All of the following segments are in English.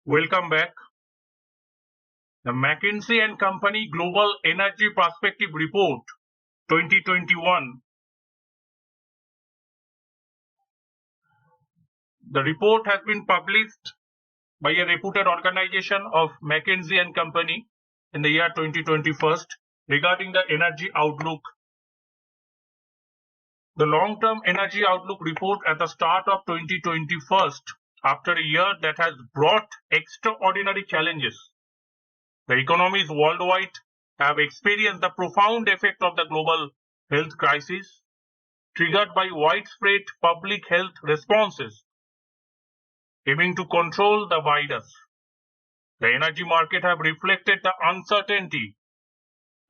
Welcome back. The McKinsey and Company Global Energy Perspective Report 2021. The report has been published by a reputed organization of McKinsey and Company in the year 2021 regarding the energy outlook. The long-term energy outlook report at the start of 2021, after a year that has brought extraordinary challenges. The economies worldwide have experienced the profound effect of the global health crisis, triggered by widespread public health responses aiming to control the virus. The energy market have reflected the uncertainty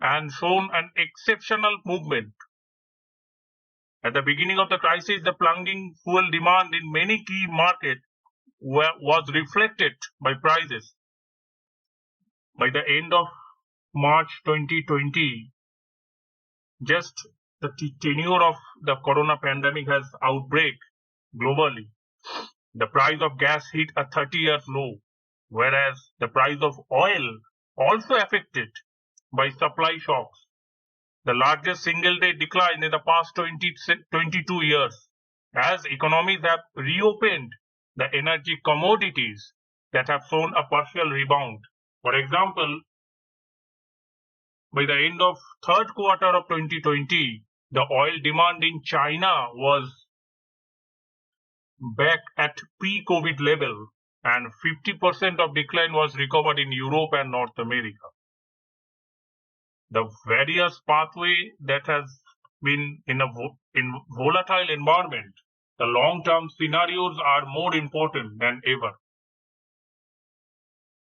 and shown an exceptional movement. At the beginning of the crisis, the plunging fuel demand in many key markets was reflected by prices. By the end of March 2020, just the tenure of the corona pandemic has outbreak globally. The price of gas hit a 30-year low, whereas the price of oil also affected by supply shocks, the largest single-day decline in the past 22 years, as economies have reopened the energy commodities that have shown a partial rebound. For example, by the end of third quarter of 2020, the oil demand in China was back at pre-COVID level, and 50% of decline was recovered in Europe and North America. The various pathway that has been in volatile environment, the long-term scenarios are more important than ever.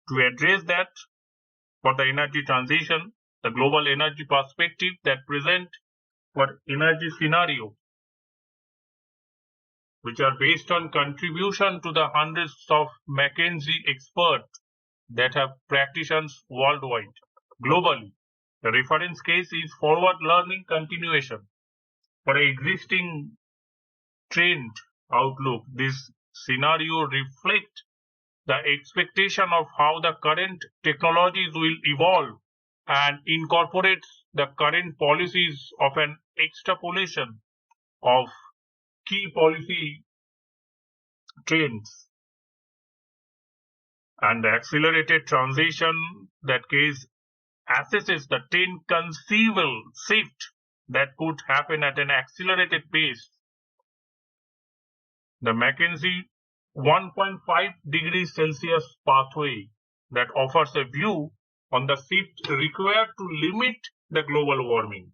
To address that, for the energy transition, the global energy perspective that present for energy scenario, which are based on contribution to the hundreds of McKinsey experts that have practitioners worldwide, globally. The reference case is forward learning continuation. For existing trend outlook, this scenario reflects the expectation of how the current technologies will evolve and incorporates the current policies of an extrapolation of key policy trends. And the accelerated transition that case assesses the 10 conceivable shifts that could happen at an accelerated pace. The McKinsey 1.5 degrees Celsius pathway that offers a view on the shift required to limit the global warming.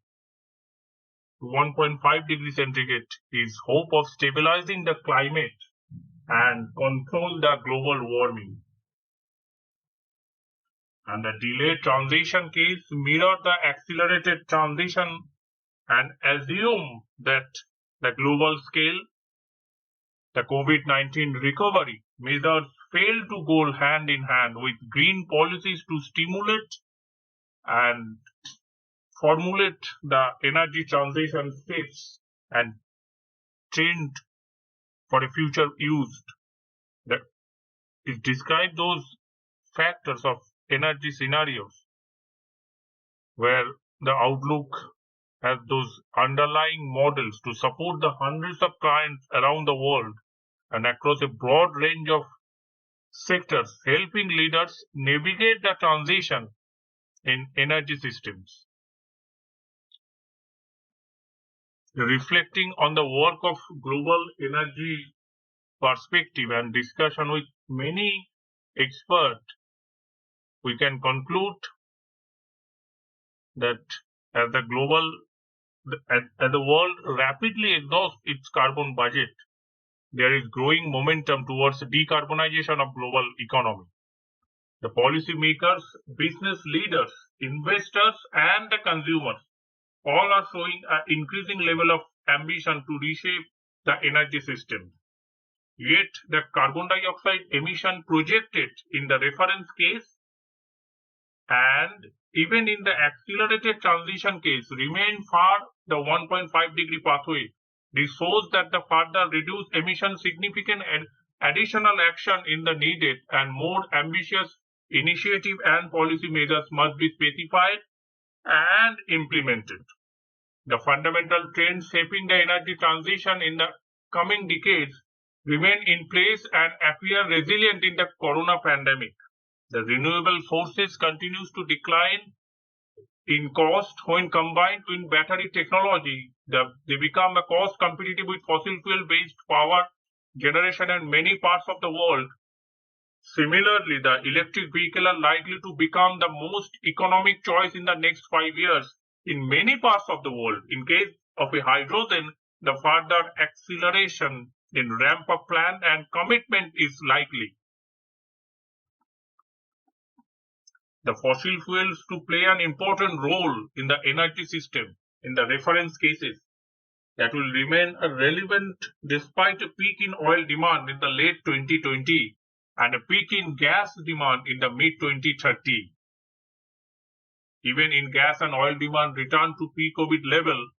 1.5 degrees centigrade is hope of stabilizing the climate and control the global warming. And the delayed transition case mirror the accelerated transition and assume that the global scale, the COVID-19 recovery measures fail to go hand in hand with green policies to stimulate and formulate the energy transition shifts and trend for a future use. That it describes those factors of energy scenarios where the outlook has those underlying models to support the hundreds of clients around the world and across a broad range of sectors, helping leaders navigate the transition in energy systems. Reflecting on the work of global energy perspective and discussion with many experts, we can conclude that as the world rapidly exhausts its carbon budget, there is growing momentum towards decarbonization of global economy. The policymakers, business leaders, investors, and the consumers all are showing an increasing level of ambition to reshape the energy system. Yet, the carbon dioxide emission projected in the reference case and even in the accelerated transition case remain far the 1.5 degree pathway. This shows that the further reduced emissions significant additional action in the needed and more ambitious initiative and policy measures must be specified and implemented. The fundamental trends shaping the energy transition in the coming decades remain in place and appear resilient in the corona pandemic. The renewable sources continues to decline in cost when combined with battery technology. They become a cost competitive with fossil fuel based power generation in many parts of the world. Similarly, the electric vehicle are likely to become the most economic choice in the next 5 years in many parts of the world. In case of a hydrogen, the further acceleration in ramp-up plan and commitment is likely. The fossil fuels to play an important role in the energy system in the reference cases that will remain relevant despite a peak in oil demand in the late 2020 and a peak in gas demand in the mid-2030. Even in gas and oil demand return to pre-COVID level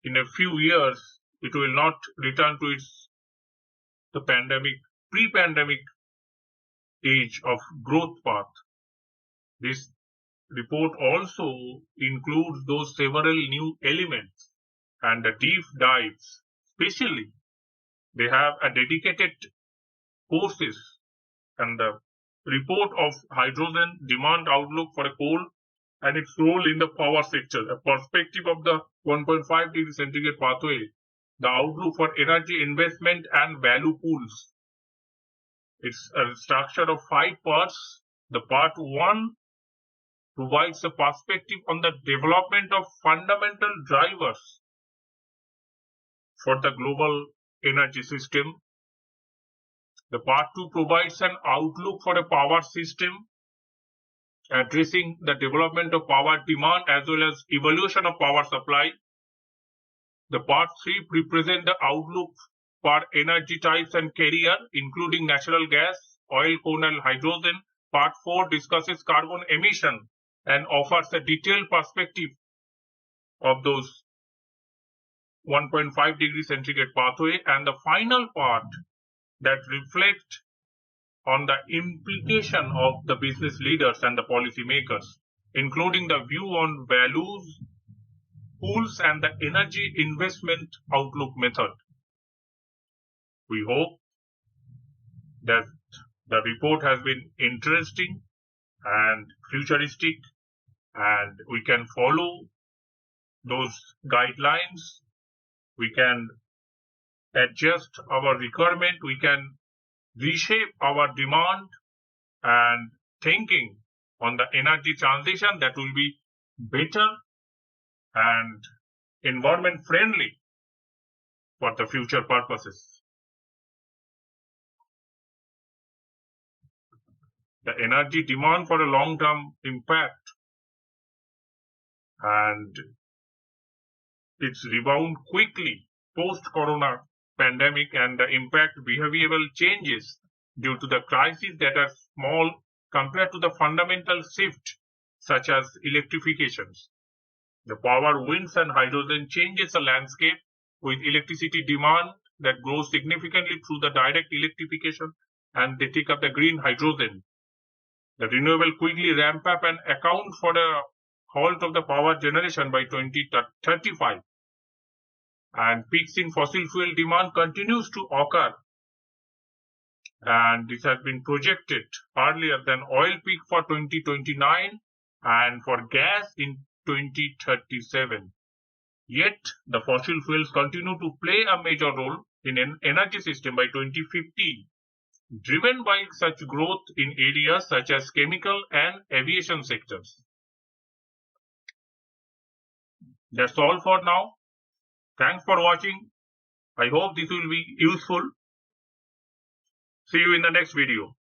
in a few years, it will not return to the pre-pandemic age of growth path. This report also includes those several new elements and the deep dives. Especially, they have a dedicated courses and the report of hydrogen demand outlook for coal and its role in the power sector, a perspective of the 1.5 degree centigrade pathway, the outlook for energy investment and value pools. It's a structure of 5 parts. The part 1 provides a perspective on the development of fundamental drivers for the global energy system. The part 2 provides an outlook for a power system addressing the development of power demand as well as evolution of power supply. The part 3 represents the outlook for energy types and carrier, including natural gas, oil, coal, and hydrogen. Part 4 discusses carbon emission and offers a detailed perspective of those 1.5 degree centigrade pathway. And the final part that reflects on the implication of the business leaders and the policy makers, including the view on values, pools, and the energy investment outlook method. We hope that the report has been interesting and futuristic, and we can follow those guidelines. We can adjust our requirement. We can reshape our demand and thinking on the energy transition that will be better and environment friendly for the future purposes. The energy demand for a long-term impact and its rebound quickly post-corona pandemic and the impact behavioral changes due to the crises that are small compared to the fundamental shift such as electrifications. The power, winds and hydrogen changes the landscape with electricity demand that grows significantly through the direct electrification and they take up the green hydrogen. The renewable quickly ramp up and account for the halt of the power generation by 2035. And peaks in fossil fuel demand continues to occur. And this has been projected earlier than oil peak for 2029 and for gas in 2037. Yet, the fossil fuels continue to play a major role in an energy system by 2050, driven by such growth in areas such as chemical and aviation sectors. That's all for now. Thanks for watching. I hope this will be useful. See you in the next video.